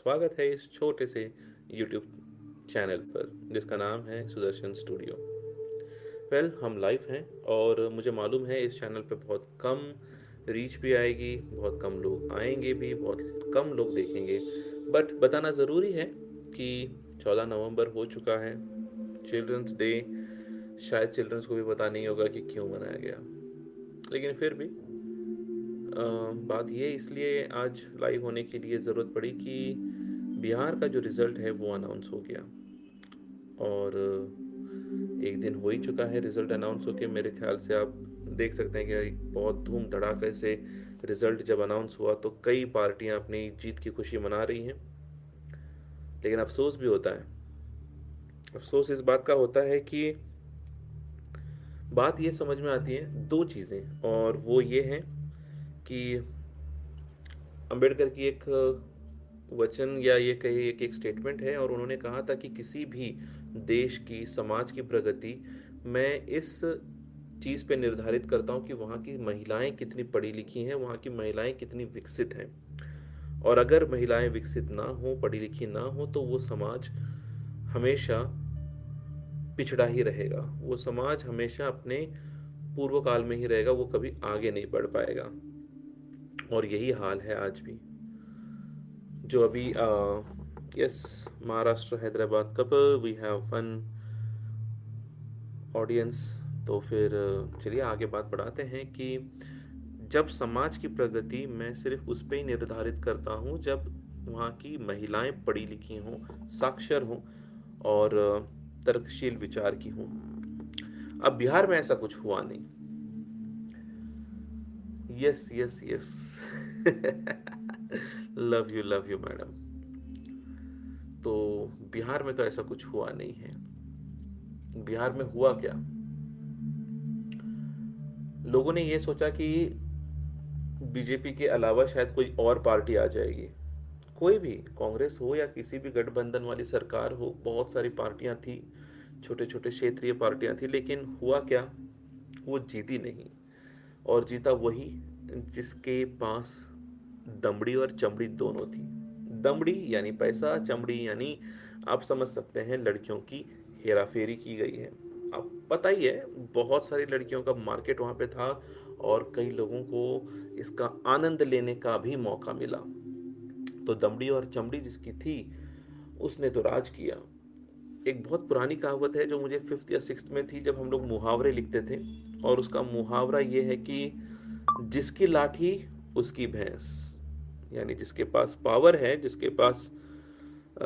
स्वागत है इस छोटे से YouTube चैनल पर जिसका नाम है सुदर्शन स्टूडियो। हम लाइव हैं और मुझे मालूम है इस चैनल पे बहुत कम रीच भी आएगी, बहुत कम लोग आएंगे भी, बहुत कम लोग देखेंगे। बट बताना ज़रूरी है कि 14 नवंबर हो चुका है, चिल्ड्रंस डे। शायद चिल्ड्रंस को भी पता नहीं होगा कि क्यों मनाया गया, लेकिन फिर भी बात ये इसलिए आज लाइव होने के लिए ज़रूरत पड़ी कि बिहार का जो रिज़ल्ट है वो अनाउंस हो गया। और एक दिन हो ही चुका है रिज़ल्ट अनाउंस होके। मेरे ख्याल से आप देख सकते हैं कि बहुत धूम धड़ाके से रिज़ल्ट जब अनाउंस हुआ तो कई पार्टियां अपनी जीत की खुशी मना रही हैं। लेकिन अफसोस भी होता है। अफसोस इस बात का होता है कि बात ये समझ में आती है दो चीज़ें, और वो ये हैं कि अंबेडकर की एक वचन या ये कही एक स्टेटमेंट है, और उन्होंने कहा था कि किसी भी देश की समाज की प्रगति मैं इस चीज़ पे निर्धारित करता हूँ कि वहाँ की महिलाएं कितनी पढ़ी लिखी हैं, वहाँ की महिलाएं कितनी विकसित हैं। और अगर महिलाएं विकसित ना हो, पढ़ी लिखी ना हो, तो वो समाज हमेशा पिछड़ा ही रहेगा। वो समाज हमेशा अपने पूर्व काल में ही रहेगा, वो कभी आगे नहीं बढ़ पाएगा। और यही हाल है आज भी। जो अभी yes, Maharashtra Hyderabad cup we have fun audience. तो फिर चलिए आगे बात बढ़ाते हैं कि जब समाज की प्रगति मैं सिर्फ उस पर ही निर्धारित करता हूँ जब वहाँ की महिलाएं पढ़ी लिखी हों, साक्षर हों और तर्कशील विचार की हों। अब बिहार में ऐसा कुछ हुआ नहीं। Yes yes yes love you madam. तो बिहार में तो ऐसा कुछ हुआ नहीं है। बिहार में हुआ क्या? लोगों ने ये सोचा कि बीजेपी के अलावा शायद कोई और पार्टी आ जाएगी। कोई भी, कांग्रेस हो या किसी भी गठबंधन वाली सरकार हो, बहुत सारी पार्टियां थी, छोटे छोटे क्षेत्रीय पार्टियां थी, लेकिन हुआ क्या? वो जीती नहीं। और जीता वही जिसके पास दमड़ी और चमड़ी दोनों थी। दमड़ी यानी पैसा, चमड़ी यानी आप समझ सकते हैं लड़कियों की हेराफेरी की गई है। आप पता ही है, बहुत सारी लड़कियों का मार्केट वहाँ पे था और कई लोगों को इसका आनंद लेने का भी मौका मिला। तो दमड़ी और चमड़ी जिसकी थी उसने तो राज किया। एक बहुत पुरानी कहावत है जो मुझे फिफ्थ या सिक्स्थ में थी, जब हम लोग मुहावरे लिखते थे, और उसका मुहावरा ये है कि जिसकी लाठी उसकी भैंस। यानी जिसके पास पावर है, जिसके पास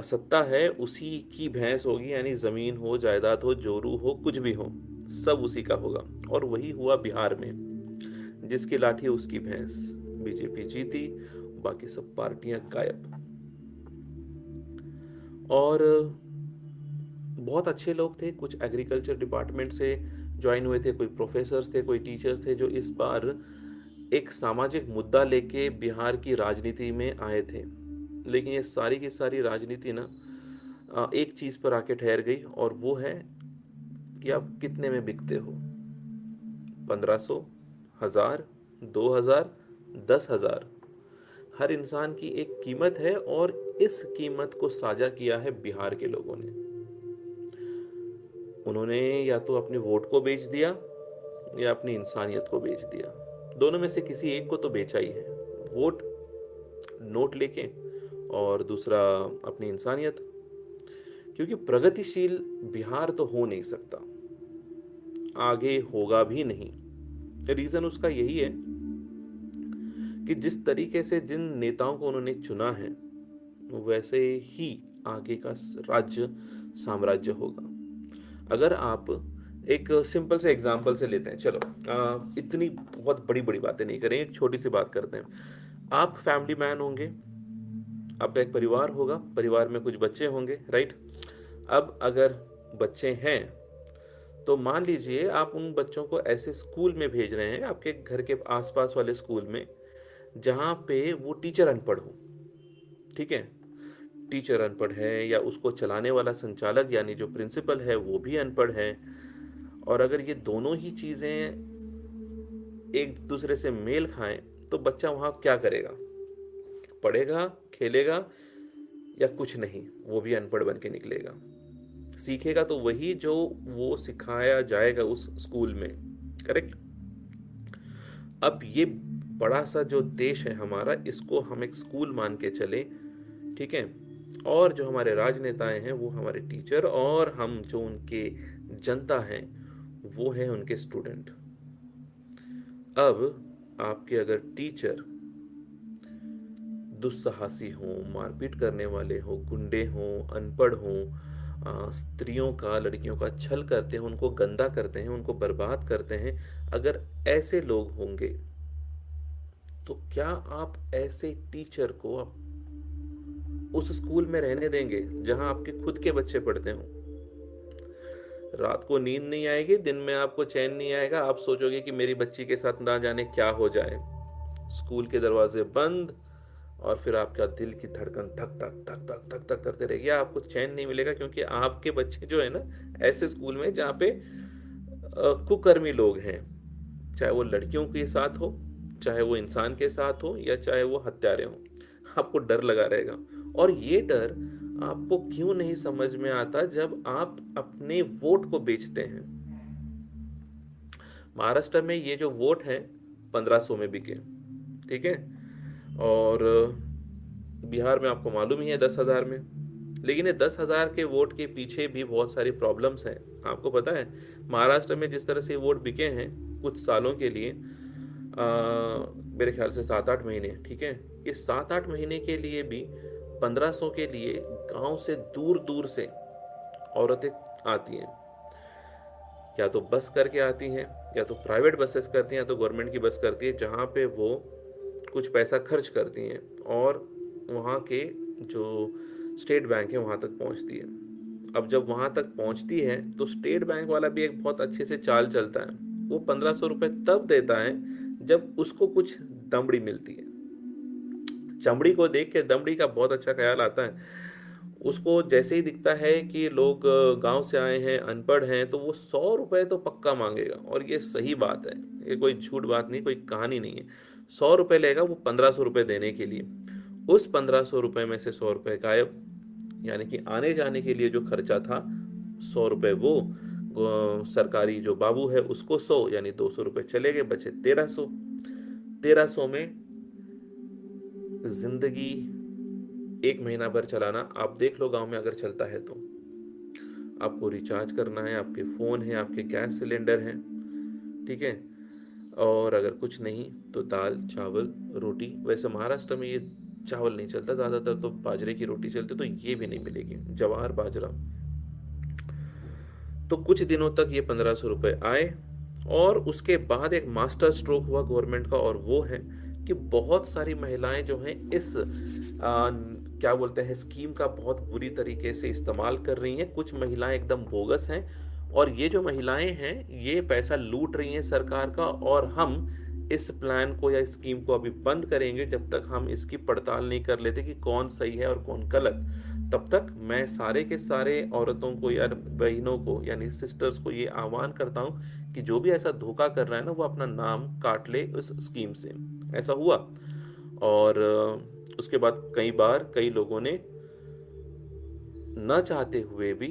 सत्ता है, उसी की भैंस होगी। यानी जमीन हो, जायदाद हो, जोरू हो, कुछ भी हो, सब उसी का होगा। और वही हुआ बिहार में। जिसकी लाठी उसकी भैंस। बीजेपी जीती, बाकी सब पार्टियां गायब। और बहुत अच्छे लोग थे, कुछ एग्रीकल्चर डिपार्टमेंट से ज्वाइन हुए थे, कोई प्रोफेसर्स थे, कोई टीचर्स थे, जो इस बार एक सामाजिक मुद्दा लेके बिहार की राजनीति में आए थे। लेकिन ये सारी की सारी राजनीति ना एक चीज पर आके ठहर गई, और वो है कि आप कितने में बिकते हो। 1500, 1000, 2000, 10,000, हर इंसान की एक कीमत है, और इस कीमत को साझा किया है बिहार के लोगों ने। उन्होंने या तो अपने वोट को बेच दिया या अपनी इंसानियत को बेच दिया। दोनों में से किसी एक को तो बेचा ही है। वोट नोट लेके, और दूसरा अपनी इंसानियत। क्योंकि प्रगतिशील बिहार तो हो नहीं सकता, आगे होगा भी नहीं। रीजन उसका यही है कि जिस तरीके से जिन नेताओं को उन्होंने चुना है, वैसे ही आगे का राज्य साम्राज्य होगा। अगर आप एक सिंपल से एग्जांपल से लेते हैं, चलो इतनी बहुत बड़ी बड़ी बातें नहीं करें, एक छोटी सी बात करते हैं। आप फैमिली मैन होंगे, आपका एक परिवार होगा, परिवार में कुछ बच्चे होंगे, राइट? अब अगर बच्चे हैं तो मान लीजिए आप उन बच्चों को ऐसे स्कूल में भेज रहे हैं, आपके घर के आसपास वाले स्कूल में, जहां पे वो टीचर अनपढ़ हो। ठीक है, टीचर अनपढ़ है, या उसको चलाने वाला संचालक यानी जो प्रिंसिपल है वो भी अनपढ़ है। और अगर ये दोनों ही चीजें एक दूसरे से मेल खाएं, तो बच्चा वहां क्या करेगा? पढ़ेगा, खेलेगा, या कुछ नहीं, वो भी अनपढ़ बन के निकलेगा। सीखेगा तो वही जो वो सिखाया जाएगा उस स्कूल में, करेक्ट। अब ये बड़ा सा जो देश है हमारा, इसको हम एक स्कूल मान के चले, ठीक है। और जो हमारे राजनेताएं हैं वो हमारे टीचर, और हम जो उनके जनता हैं वो है उनके स्टूडेंट। अब आपके अगर टीचर दुस्साहसी हों, मारपीट करने वाले हों, गुंडे हों, अनपढ़ हों, स्त्रियों का, लड़कियों का छल करते हैं, उनको गंदा करते हैं, उनको बर्बाद करते हैं, अगर ऐसे लोग होंगे तो क्या आप ऐसे टीचर को उस स्कूल में रहने देंगे जहां आपके खुद के बच्चे पढ़ते हों? रात को नींद नहीं आएगी, दिन में आपको चैन नहीं आएगा, आप सोचोगे कि मेरी बच्ची के साथ ना जाने क्या हो जाए। स्कूल के दरवाजे बंद, और फिर आपका दिल की धड़कन धक धक धक धक धक धक करते रहेगी, आपको चैन नहीं मिलेगा, क्योंकि आपके बच्चे जो है ना ऐसे स्कूल में जहाँ पे कुकर्मी लोग हैं, चाहे वो लड़कियों के साथ हो, चाहे वो इंसान के साथ हो, या चाहे वो हत्यारे हो, आपको डर लगा रहेगा। और ये डर आपको क्यों नहीं समझ में आता जब आप अपने वोट को बेचते हैं। महाराष्ट्र में ये जो वोट है 1500 में बिके, ठीक है, और बिहार में आपको मालूम ही है 10,000 में। लेकिन ये 10,000 के वोट के पीछे भी बहुत सारी प्रॉब्लम्स हैं, आपको पता है। महाराष्ट्र में जिस तरह से वोट बिके हैं कुछ सालों के लिए, मेरे ख्याल से 7-8 महीने, ठीक है, इस 7-8 महीने के लिए भी 1500 के लिए गांव से दूर दूर से औरतें आती हैं, या तो बस करके आती हैं, या तो प्राइवेट बसेस करती हैं, या तो गवर्नमेंट की बस करती है, जहाँ पे वो कुछ पैसा खर्च करती हैं और वहाँ के जो स्टेट बैंक है वहाँ तक पहुँचती है। अब जब वहाँ तक पहुँचती है तो स्टेट बैंक वाला भी एक बहुत अच्छे से चाल चलता है, वो 1500 रुपये तब देता है जब उसको कुछ दमड़ी मिलती है। चमड़ी को देख के दमड़ी का बहुत अच्छा ख्याल आता है। उसको जैसे ही दिखता है कि लोग गांव से आए हैं, अनपढ़ हैं, तो वो 100 रुपए तो पक्का मांगेगा। और ये सही बात है, ये कोई झूठ बात नहीं, कोई कहानी नहीं है। 100 रुपए लेगा वो 1500 रुपए देने के लिए। उस 1500 रुपए में से 100 रुपए गायब, यानी कि आने जाने के लिए जो खर्चा था 100 रुपए वो, सरकारी जो बाबू है उसको 100, यानी 200 रुपए चले गए, बचे 1300। 1300 में जिंदगी एक महीना भर चलाना, आप देख लो गांव में अगर चलता है तो। आपको रिचार्ज करना है, आपके फोन है, आपके गैस सिलेंडर हैं, ठीक है, और अगर कुछ नहीं तो दाल चावल रोटी। वैसे महाराष्ट्र में ये चावल नहीं चलता, ज्यादातर तो बाजरे की रोटी चलती, तो ये भी नहीं मिलेगी, जवार बाजरा। तो कुछ दिनों तक ये 1500 रुपए आए, और उसके बाद एक मास्टर स्ट्रोक हुआ गवर्नमेंट का, और वो है कि बहुत सारी महिलाएं जो हैं इस क्या बोलते हैं स्कीम का बहुत बुरी तरीके से इस्तेमाल कर रही हैं। कुछ महिलाएं एकदम बोगस हैं, और ये जो महिलाएं हैं ये पैसा लूट रही हैं सरकार का। और हम इस प्लान को या स्कीम को अभी बंद करेंगे जब तक हम इसकी पड़ताल नहीं कर लेते कि कौन सही है और कौन गलत। तब तक मैं सारे के सारे औरतों को या बहनों को यानी सिस्टर्स को ये आह्वान करता हूँ कि जो भी ऐसा धोखा कर रहा है ना वो अपना नाम काट ले उस स्कीम से। ऐसा हुआ, और उसके बाद कई बार कई लोगों ने न चाहते हुए भी,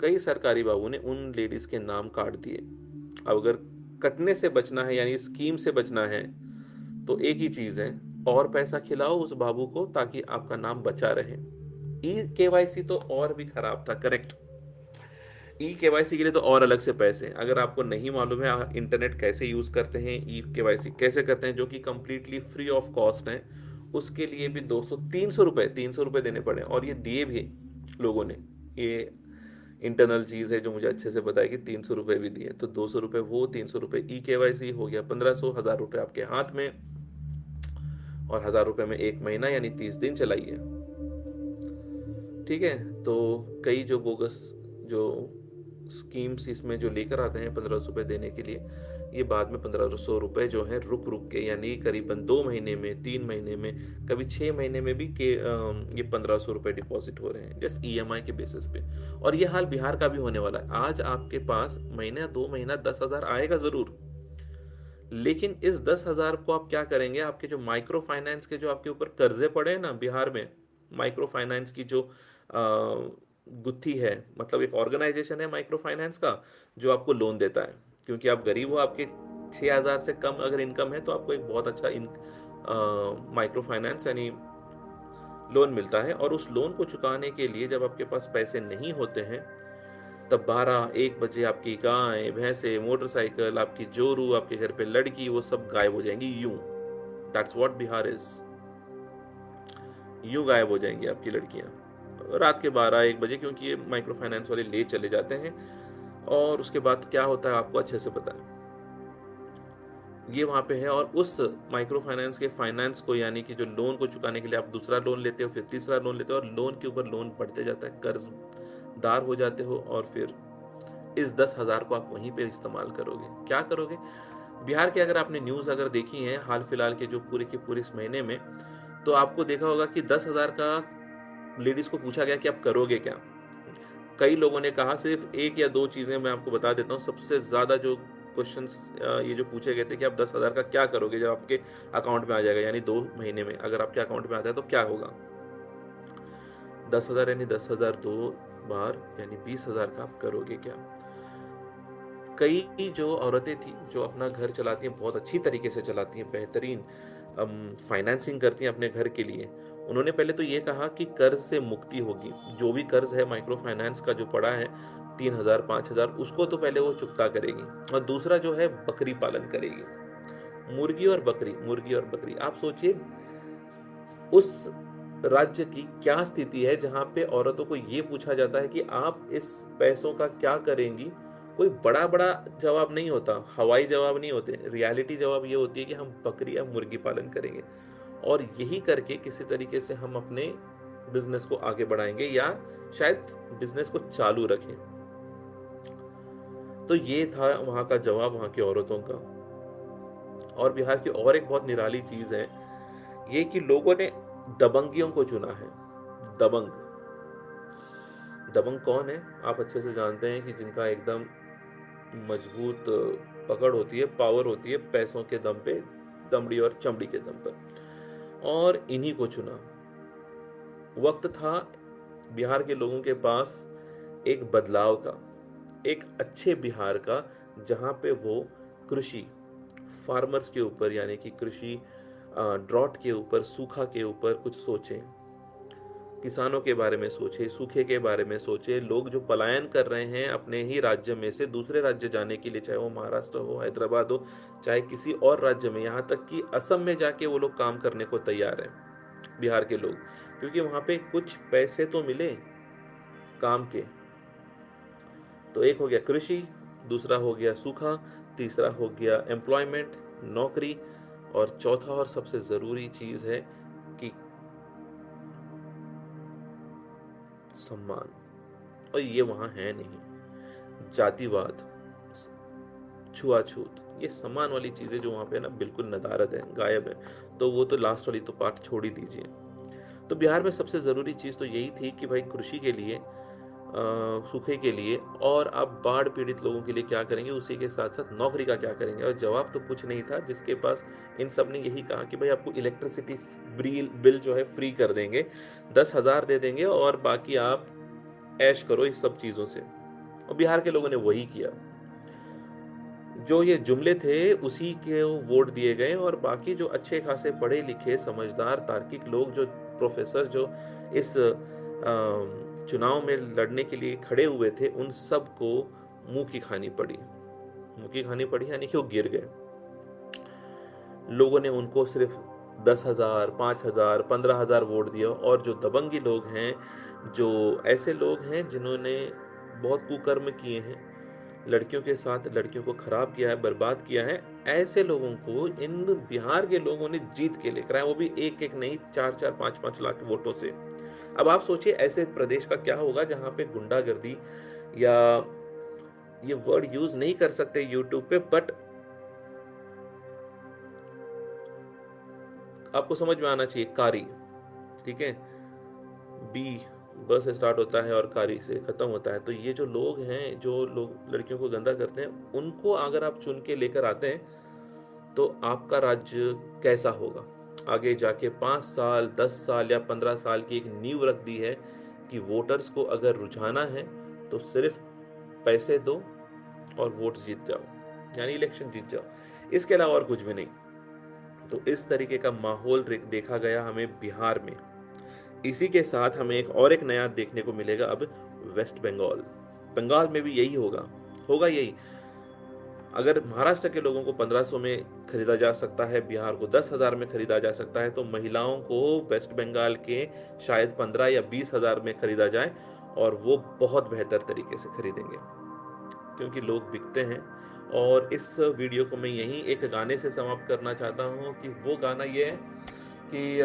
कई सरकारी बाबू ने उन लेडीज के नाम काट दिए। अब अगर कटने से बचना है यानी स्कीम से बचना है तो एक ही चीज है, और पैसा खिलाओ उस बाबू को ताकि आपका नाम बचा रहे। ई केवाईसी तो और भी खराब था, करेक्ट। ई केवाईसी के लिए तो और अलग से पैसे, अगर आपको नहीं मालूम है इंटरनेट कैसे यूज करते हैं, ई केवाईसी कैसे करते हैं, जो कि कंप्लीटली फ्री ऑफ कॉस्ट है, उसके लिए भी 300 रुपए देने पड़े। और ये दिए भी लोगों ने, ये इंटरनल चीज है जो मुझे अच्छे से पता है कि 300 रुपए भी दिए। तो 200 रुपए वो, 300 रुपए ई केवाईसी, हो गया 1500। 1000 रुपए आपके हाथ में, और 1000 रुपए में एक महीना यानी 30 दिन चलाइए, ठीक है। तो कई जो बोगस जो स्कीम्स इसमें जो लेकर आते हैं 1500 रुपए देने के लिए, ये बाद में 1500 रुपए जो है रुक रुक के, यानी करीबन 2 महीने में, 3 महीने में, कभी 6 महीने में भी के ये 1500 रुपए डिपॉजिट हो रहे हैं जस्ट ईएमआई के बेसिस पे। और ये हाल बिहार का भी होने वाला है। आज आपके पास महीना 2 महीना 10,000 आएगा जरूर, लेकिन इस 10,000 को आप क्या करेंगे? आपके जो माइक्रो फाइनेंस के जो आपके ऊपर कर्जे पड़े हैं ना बिहार में, माइक्रो फाइनेंस की जो गुत्थी है, मतलब एक ऑर्गेनाइजेशन है माइक्रो फाइनेंस का जो आपको लोन देता है, क्योंकि आप गरीब हो, आपके 6,000 से कम अगर इनकम है तो आपको एक बहुत अच्छा माइक्रो फाइनेंस यानी लोन मिलता है। और उस लोन को चुकाने के लिए जब आपके पास पैसे नहीं होते हैं, तब 12-1 बजे आपकी गाय भैंसे मोटरसाइकिल, आपकी जोरू, आपके घर पे लड़की, वो सब गायब हो जाएंगी यूं। That's what Bihar is. यूं गायब हो जाएंगी आपकी लड़कियां रात के 12-1 बजे, क्योंकि ये माइक्रो फाइनेंस वाले ले चले जाते हैं। और उसके बाद क्या होता है आपको अच्छे से पता है, ये वहां पे है। और उस माइक्रो फाइनेंस के फाइनेंस को, यानी कि जो लोन को चुकाने के लिए आप दूसरा लोन लेते हो, फिर तीसरा लोन लेते हो, और लोन के ऊपर लोन बढ़ते जाता है, कर्जदार हो जाते हो। और फिर इस 10,000 को आप वहीं पे इस्तेमाल करोगे। क्या करोगे? बिहार के अगर आपने न्यूज़ अगर देखी है हाल फिलहाल के जो पूरे के पूरे इस महीने में, तो आपको देखा होगा कि 10,000 का लेडीज को पूछा गया कि आप करोगे क्या। कई लोगों ने कहा, सिर्फ एक या दो चीजें मैं आपको बता देता हूँ। सबसे ज्यादा जो क्वेश्चंस ये जो पूछे गए थे कि आप 10,000 का क्या करोगे जब आपके अकाउंट में आ जाएगा, यानी 2 महीने में अगर आपके अकाउंट में आता है तो क्या होगा। 10,000 यानी 10,000 2 बार, यानी 20,000 का आप करोगे क्या। कई जो औरतें थी जो अपना घर चलाती हैं, बहुत अच्छी तरीके से चलाती हैं, बेहतरीन फाइनेंसिंग करती हैं अपने घर के लिए, उन्होंने पहले तो ये कहा कि कर्ज से मुक्ति होगी। जो भी कर्ज है माइक्रो फाइनेंस का जो पड़ा है 3,000 5,000, उसको तो पहले वो चुकता करेगी। और दूसरा जो है बकरी पालन करेगी, मुर्गी और बकरी, मुर्गी और बकरी। आप सोचिए उस राज्य की क्या स्थिति है जहां पे औरतों को ये पूछा जाता है कि आप इस पैसों का क्या करेंगी। कोई बड़ा बड़ा जवाब नहीं होता, हवाई जवाब नहीं होते, रियलिटी जवाब ये होती है कि हम बकरी या मुर्गी पालन करेंगे, और यही करके किसी तरीके से हम अपने बिजनेस को आगे बढ़ाएंगे या शायद बिजनेस को चालू रखें। तो ये था वहां का जवाब वहां की औरतों का। और बिहार की और एक बहुत निराली चीज है ये कि लोगों ने दबंगियों को चुना है। दबंग, दबंग कौन है आप अच्छे से जानते हैं कि जिनका एकदम मजबूत पकड़ होती है, पावर होती है, पैसों के दम पे, दमड़ी और चमड़ी के दम पर, और इन्हीं को चुना। वक्त था बिहार के लोगों के पास एक बदलाव का, एक अच्छे बिहार का, जहां पे वो कृषि, फार्मर्स के ऊपर, यानी कि कृषि ड्रॉट के ऊपर, सूखा के ऊपर कुछ सोचें, किसानों के बारे में सोचे, सूखे के बारे में सोचे। लोग जो पलायन कर रहे हैं अपने ही राज्य में से दूसरे राज्य जाने के लिए, चाहे वो महाराष्ट्र हो, हैदराबाद हो, चाहे किसी और राज्य में, यहाँ तक कि असम में जाके वो लोग काम करने को तैयार हैं बिहार के लोग, क्योंकि वहां पे कुछ पैसे तो मिले काम के। तो एक हो गया कृषि, दूसरा हो गया सूखा, तीसरा हो गया एम्प्लॉयमेंट, नौकरी, और चौथा और सबसे जरूरी चीज है कि सम्मान। और ये वहां है नहीं। जातिवाद, छुआछूत, ये सम्मान वाली चीजें जो वहां पे ना बिल्कुल नदारद है, गायब है। तो वो तो लास्ट वाली तो पार्ट छोड़ ही दीजिए। तो बिहार में सबसे जरूरी चीज तो यही थी कि भाई कृषि के लिए, सूखे के लिए, और आप बाढ़ पीड़ित लोगों के लिए क्या करेंगे, उसी के साथ साथ नौकरी का क्या करेंगे। और जवाब तो कुछ नहीं था, जिसके पास इन सब ने यही कहा कि भाई आपको इलेक्ट्रिसिटी बिल जो है फ्री कर देंगे, 10,000 दे देंगे, और बाकी आप ऐश करो इस सब चीजों से। और बिहार के लोगों ने वही किया। जो ये जुमले थे उसी के वोट दिए गए, और बाकी जो अच्छे खासे पढ़े लिखे समझदार तार्किक लोग, जो प्रोफेसर जो इस चुनाव में लड़ने के लिए खड़े हुए थे, उन सब को मुंह की खानी पड़ी। मुंह की खानी पड़ी यानी कि वो गिर गए। लोगों ने उनको सिर्फ 10,000 5,000 15,000 वोट दिया। और जो दबंगी लोग हैं, जो ऐसे लोग हैं जिन्होंने बहुत कुकर्म किए हैं, लड़कियों के साथ लड़कियों को खराब किया है, बर्बाद किया है, ऐसे लोगों को इन बिहार के लोगों ने जीत के लेकर आए, वो भी एक एक नहीं, 4-4 5-5 लाख वोटों से। अब आप सोचिए ऐसे प्रदेश का क्या होगा जहां पे गुंडागर्दी, या ये वर्ड यूज नहीं कर सकते यूट्यूब पे, बट आपको समझ में आना चाहिए, कारी, ठीक है, बी ब से स्टार्ट होता है और कारी से खत्म होता है। तो ये जो लोग हैं, जो लोग लड़कियों को गंदा करते हैं, उनको अगर आप चुन के लेकर आते हैं तो आपका राज्य कैसा होगा। आगे जाके 5 साल 10 साल या 15 साल की एक नींव रख दी है कि वोटर्स को अगर रुझाना है तो सिर्फ पैसे दो और वोट जीत जाओ, यानी इलेक्शन जीत जाओ, इसके अलावा और कुछ भी नहीं। तो इस तरीके का माहौल देखा गया हमें बिहार में। इसी के साथ हमें एक नया देखने को मिलेगा अब वेस्ट बंगाल। बंगाल में भी यही होगा होगा यही। अगर महाराष्ट्र के लोगों को 1500 में खरीदा जा सकता है, बिहार को 10,000 में खरीदा जा सकता है, तो महिलाओं को वेस्ट बंगाल के शायद 15 या 20,000 में खरीदा जाए, और वो बहुत बेहतर तरीके से खरीदेंगे क्योंकि लोग बिकते हैं। और इस वीडियो को मैं यहीं एक गाने से समाप्त करना चाहता हूँ कि वो गाना ये है कि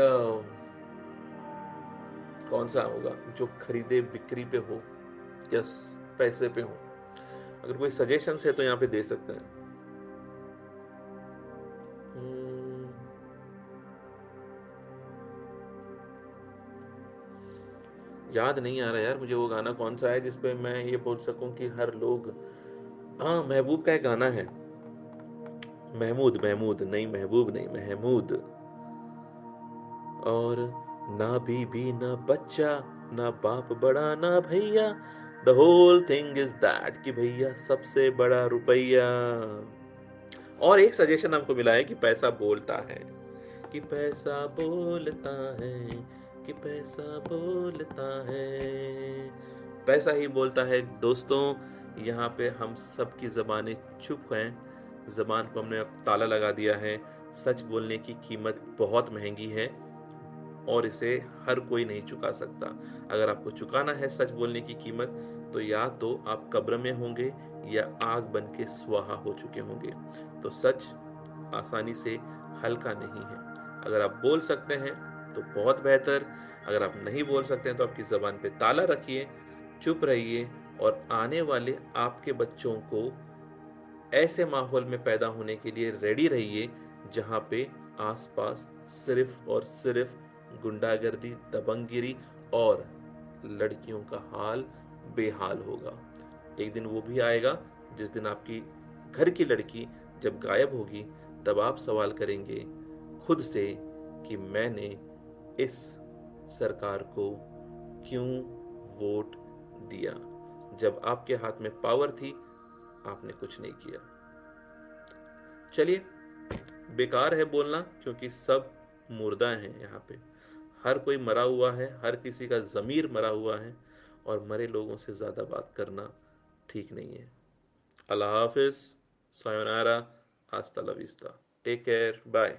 कौन सा होगा जो खरीदे बिक्री पे हो या पैसे पे हो। अगर कोई सजेशन है तो यहाँ पे दे सकते हैं। याद नहीं आ रहा यार मुझे वो गाना कौन सा है जिसपे मैं ये बोल सकूं कि हर लोग। हाँ, महबूब का एक गाना है, महमूद महमूद नहीं, महबूब नहीं, महमूद। और ना बीबी ना बच्चा ना बाप बड़ा ना भैया, the whole thing is that कि भैया सबसे बड़ा रुपया। और एक सजेशन हमको मिला है कि पैसा बोलता है, कि पैसा बोलता है, कि पैसा बोलता है, पैसा ही बोलता है। दोस्तों, यहाँ पे हम सबकी ज़बानें चुप हैं, ज़बान को हमने अब ताला लगा दिया है। सच बोलने की कीमत बहुत महंगी है और इसे हर कोई नहीं चुका सकता। अगर आपको चुकाना है सच बोलने की कीमत, तो या तो आप कब्र में होंगे या आग बन के स्वाहा हो चुके होंगे। तो सच आसानी से हल्का नहीं है। अगर आप बोल सकते हैं तो बहुत बेहतर, अगर आप नहीं बोल सकते हैं तो आपकी ज़बान पे ताला रखिए, चुप रहिए, और आने वाले आपके बच्चों को ऐसे माहौल में पैदा होने के लिए रेडी रहिए जहाँ पे आसपास सिर्फ और सिर्फ गुंडागर्दी, दबंगगिरी और लड़कियों का हाल बेहाल होगा। एक दिन वो भी आएगा जिस दिन आपकी घर की लड़की जब गायब होगी, तब आप सवाल करेंगे खुद से कि मैंने इस सरकार को क्यों वोट दिया। जब आपके हाथ में पावर थी, आपने कुछ नहीं किया। चलिए, बेकार है बोलना क्योंकि सब मुर्दा हैं यहाँ पे। हर कोई मरा हुआ है, हर किसी का ज़मीर मरा हुआ है, और मरे लोगों से ज़्यादा बात करना ठीक नहीं है। अल्लाह हाफिज़, सायोनारा, आस्ता ला विस्ता, टेक केयर, बाय।